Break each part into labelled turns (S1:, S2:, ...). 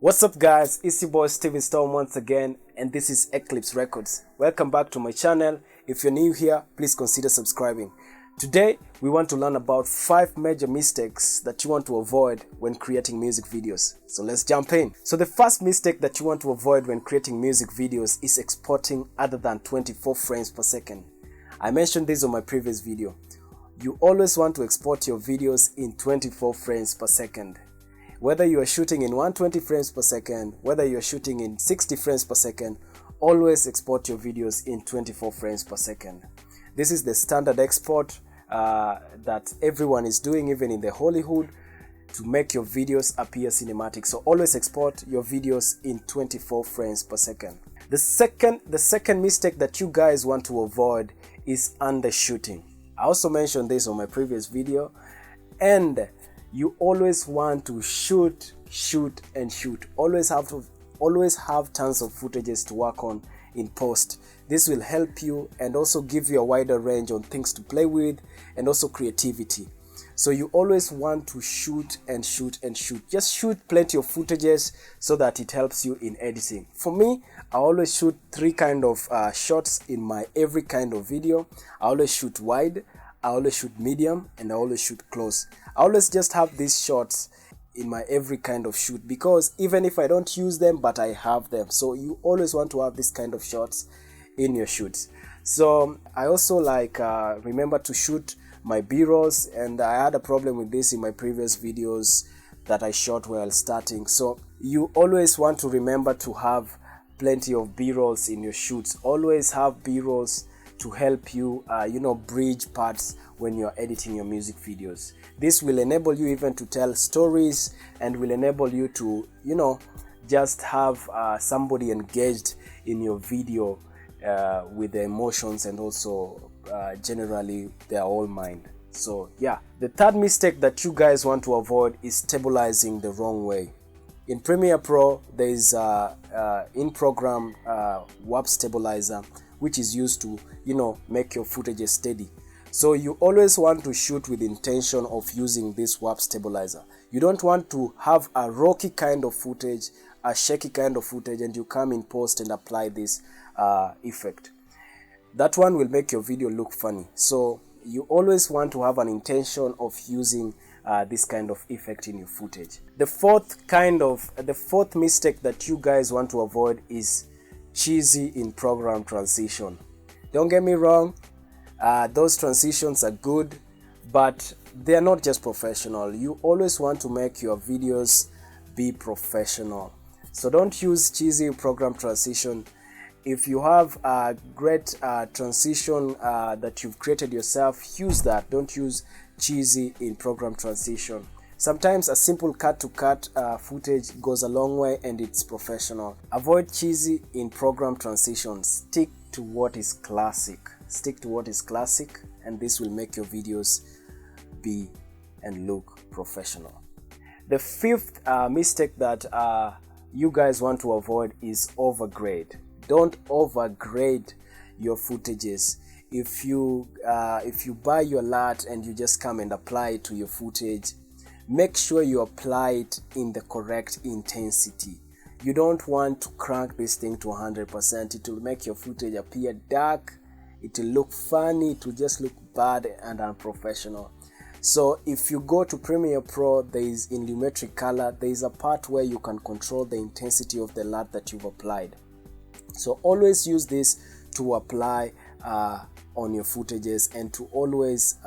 S1: What's up guys, it's your boy Steven Storm once again, and this is Eclipse Records. Welcome back to my channel. If you're new here, please consider subscribing. Today we want to learn about 5 major mistakes that you want to avoid when creating music videos. So let's jump in. So the first mistake that you want to avoid when creating music videos is exporting other than 24 frames per second. I mentioned this on my previous video. You always want to export your videos in 24 frames per second. Whether you are shooting in 120 frames per second, whether you are shooting in 60 frames per second, always export your videos in 24 frames per second. This is the standard export that everyone is doing, even in the Hollywood, to make your videos appear cinematic. So always export your videos in 24 frames per second. The second mistake that you guys want to avoid is undershooting. I also mentioned this on my previous video, and you always want to shoot. Always have tons of footages to work on in post. This will help you and also give you a wider range on things to play with and also creativity. So you always want to shoot. Just shoot plenty of footages so that it helps you in editing. For me, I always shoot 3 kind of shots in my every kind of video. I always shoot wide, I always shoot medium, and I always shoot close. I always just have these shots in my every kind of shoot, because even if I don't use them, but I have them. So you always want to have this kind of shots in your shoots. So I also remember to shoot my b-rolls, and I had a problem with this in my previous videos that I shot while starting. So you always want to remember to have plenty of b-rolls in your shoots. Always have b-rolls to help you bridge parts when you're editing your music videos. This will enable you even to tell stories, and will enable you to just have somebody engaged in your video with the emotions, and also generally their whole mind. So yeah, the third mistake that you guys want to avoid is stabilizing the wrong way. In Premiere Pro, there is in-program warp stabilizer, which is used to make your footage steady. So you always want to shoot with intention of using this warp stabilizer. You don't want to have a rocky kind of footage, a shaky kind of footage, and you come in post and apply this effect. That one will make your video look funny. So you always want to have an intention of using this kind of effect in your footage. The fourth mistake that you guys want to avoid is cheesy in program transition. Don't get me wrong, those transitions are good, but they are not just professional. You always want to make your videos be professional. So don't use cheesy program transition. If you have a great transition that you've created yourself, use that. Don't use cheesy in program transition. Sometimes a simple cut-to-cut footage goes a long way, and it's professional. Avoid cheesy in program transitions. Stick to what is classic. And this will make your videos be and look professional. The fifth mistake that you guys want to avoid is overgrade. Don't overgrade your footages. If you buy your LUT and you just come and apply it to your footage, make sure you apply it in the correct intensity. You don't want to crank this thing to 100%. It will make your footage appear dark, it will look funny, it will just look bad and unprofessional. So if you go to Premiere Pro, there is in lumetric color, there is a part where you can control the intensity of the LUT that you've applied. So always use this to apply on your footages, and to always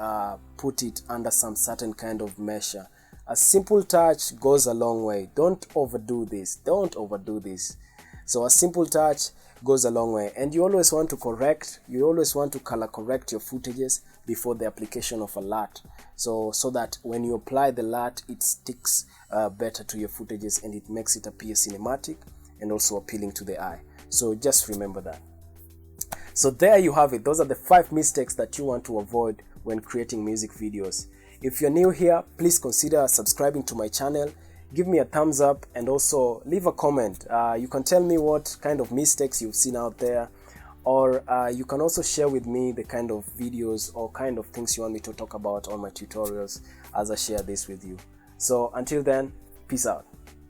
S1: put it under some certain kind of measure. A simple touch goes a long way. Don't overdo this. So a simple touch goes a long way, and you always want to color correct your footages before the application of a LUT, so that when you apply the LUT, it sticks better to your footages, and it makes it appear cinematic and also appealing to the eye. So just remember that. So there you have it. Those are the 5 mistakes that you want to avoid when creating music videos. If you're new here, please consider subscribing to my channel. Give me a thumbs up, and also leave a comment. You can tell me what kind of mistakes you've seen out there, or you can also share with me the kind of videos or kind of things you want me to talk about on my tutorials as I share this with you. So until then, peace out.